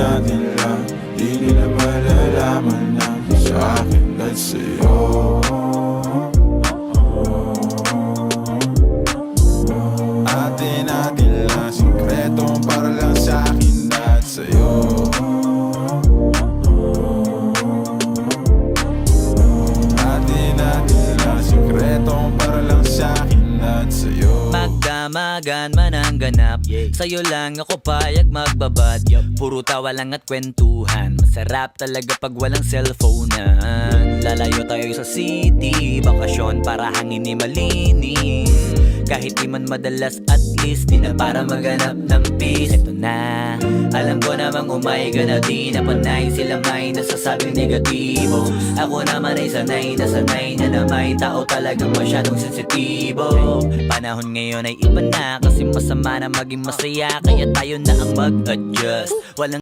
natin lang, di nila malalaman na sa akin at sa'yo. Atin natin lang, sikreto para lang sa akin at sa'yo. Atin natin lang, sikreto para lang sa akin at sa'yo. Magdamagan man ang ganap, sa'yo lang ako payag magbabad. Puro tawa lang at kwentuhan, masarap talaga pag walang cellphonean. Lalayo tayo sa city, bakasyon para hangin ay malinis. Kahit di man madalas, at least di na para maghanap ng peace. Eto na, alam ko namang umayga na di na panay, sila may nasasabing negatibo. Ako naman ay sanay na sanay na may tao talagang masyadong sensitibo. Panahon ngayon ay iba na, kasi masama na maging masaya, kaya tayo na ang mag-adjust. Walang